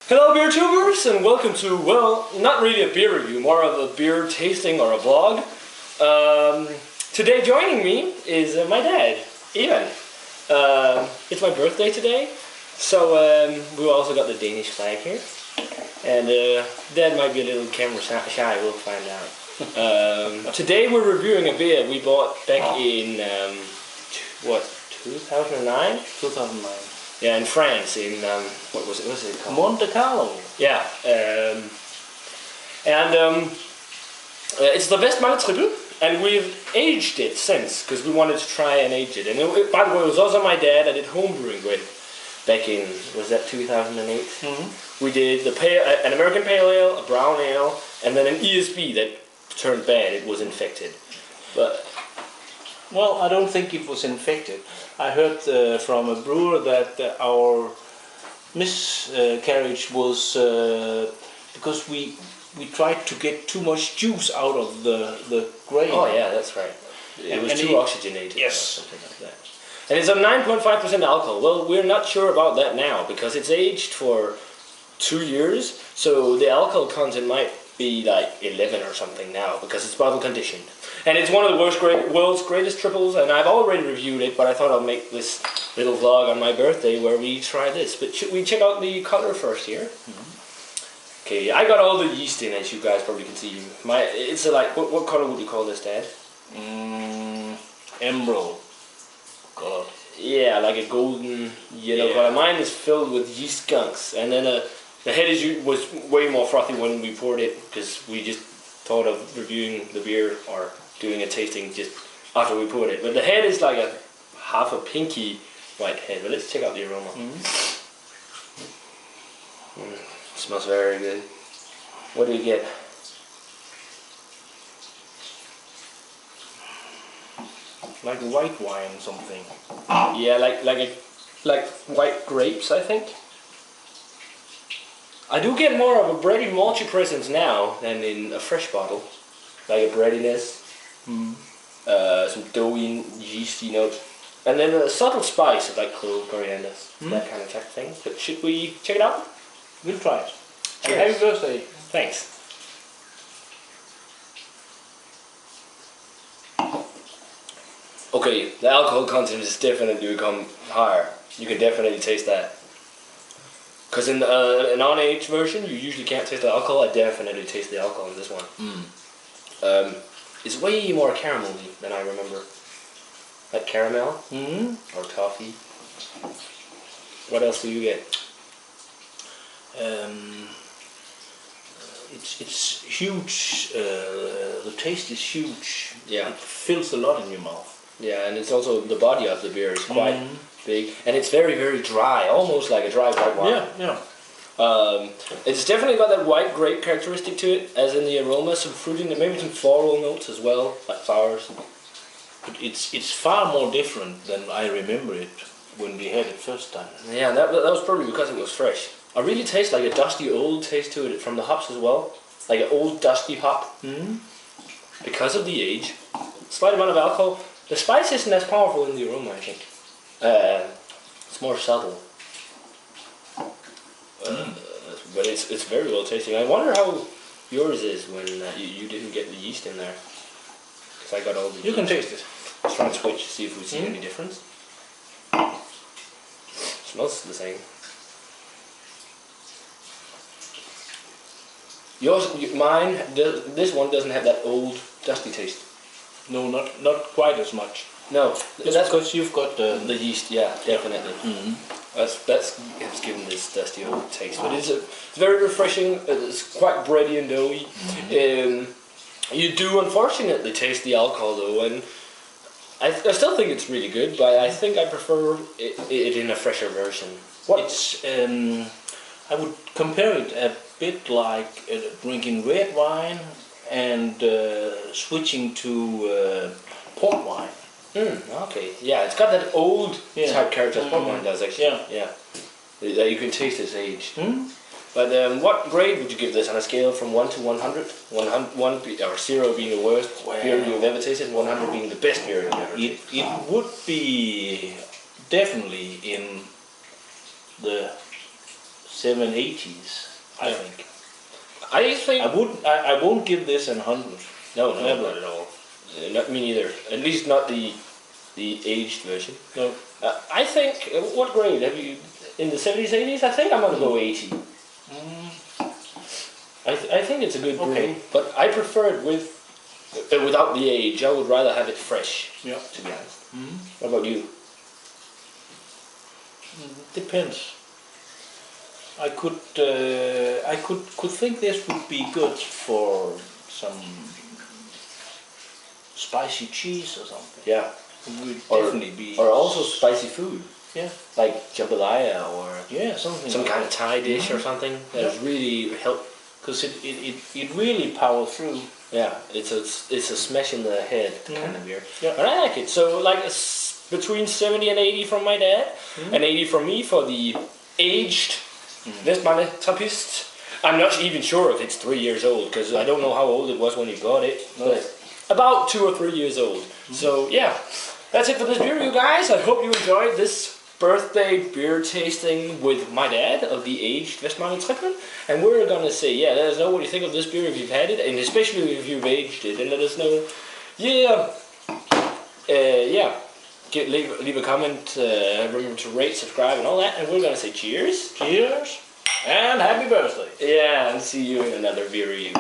Hello beer tubers and welcome to, well, not really a beer review, more of a beer tasting or a vlog. Today joining me is my dad, Ivan. It's my birthday today, so we also got the Danish flag here. And Dad might be a little camera shy, we'll find out. Today we're reviewing a beer we bought back in, 2009? 2009. Yeah, in France, in, what was it called? Monte Carlo. Yeah, it's the Westmalle Tripel, and we've aged it since, because we wanted to try and age it. And by the way, it was also my dad I did homebrewing with back in, was that 2008? Mm-hmm. We did an American Pale Ale, a Brown Ale, and then an ESB that turned bad, it was infected. But well, I don't think it was infected. I heard from a brewer that our miscarriage was because we tried to get too much juice out of the grain. oh yeah, that's right. It was too oxygenated. Yes. Or something like that. And it's a 9.5% alcohol. Well, we're not sure about that now because it's aged for 2 years, so the alcohol content might be like 11 or something now because it's bottle conditioned. And it's one of the world's greatest triples, and I've already reviewed it, but I thought I'll make this little vlog on my birthday where we try this. But should we check out the color first here? Mm-hmm. Okay, I got all the yeast in, as you guys probably can see. It's like, what color would you call this, Dad? Emerald color. Yeah, like a golden yellow color. Mine is filled with yeast skunks, and then the head was way more frothy when we poured it, because we just thought of reviewing the beer or doing a tasting just after we poured it. But the head is like a half a pinky white head. But let's check out the aroma. Smells very good. What do you get? Like white wine, something. Yeah, like white grapes, I think. I do get more of a bready, malty presence now than in a fresh bottle, like a breadiness, some doughy, yeasty notes, and then a subtle spice of like clove, coriander, that kind of type of thing. But should we check it out? We'll try it. Cheers. Happy birthday! Thanks. Okay, the alcohol content is definitely become higher. You can definitely taste that. Because in an on-age version, you usually can't taste the alcohol. I definitely taste the alcohol in this one. It's way more caramelly than I remember. Like caramel or toffee. What else do you get? It's huge. The taste is huge. Yeah. It fills a lot in your mouth. Yeah, and it's also the body of the beer is quite big, and it's very, very dry, almost like a dry white wine. Yeah. It's definitely got that white grape characteristic to it, as in the aroma, some fruit in it, maybe some floral notes as well, like flowers. But it's far more different than I remember it when we had it first time. Yeah, that was probably because it was fresh. I really taste like a dusty old taste to it from the hops as well, like an old dusty hop. Because of the age, slight amount of alcohol. The spice isn't as powerful in the aroma, I think. It's more subtle. But it's very well tasting. I wonder how yours is when you didn't get the yeast in there. Because I got all the yeast. You can taste it. Let's try and switch, see if we see any difference. Smells the same. Mine, this one doesn't have that old dusty taste. No, not quite as much. No, that's because you've got the yeast. Yeah, definitely. That's given this dusty old taste, but it's very refreshing. It's quite bready and doughy. You do unfortunately taste the alcohol though, and I still think it's really good, but I think I prefer it in a fresher version. It's I would compare it a bit like drinking red wine and switching to port wine. Okay, yeah, it's got that old type character as port wine does actually. Yeah. You can taste its age. But what grade would you give this on a scale from 1 to 100? 0 being the worst beer you've ever tasted, 100 being the best beer you've ever tasted? It would be definitely in the 780s. I Yeah. think. I think I won't give this 100. no, never. not at all. Not me neither. At least not the aged version. No. I think what grade have you in the 70s, 80s? I think I'm gonna go 80. I think it's a good brew, Okay. but I prefer it without the age. I would rather have it fresh. Yeah. To be honest. What about you? Depends. I could think this would be good for some spicy cheese or something. Yeah. It would Or- definitely be. Or also spicy food. Yeah. Like jambalaya or Yeah, something. some like kind of Thai dish or something that's really help. because it really power through. Yeah, it's a smash in the head kind of beer. Yeah. But I like it. So like between 70 and 80 from my dad, and 80 from me for the aged Westmalle Tripel. I'm not even sure if it's 3 years old because I don't know how old it was when he got it. No. But about 2 or 3 years old. So yeah, that's it for this beer, you guys. I hope you enjoyed this birthday beer tasting with my dad of the aged Westmalle Tripel. And we're gonna say, yeah, let us know what you think of this beer if you've had it, and especially if you've aged it, and let us know. Yeah, yeah. Leave a comment. Remember to rate, subscribe, and all that. And we're gonna say cheers, Cheers and happy birthday. yeah, and see you in another beer review.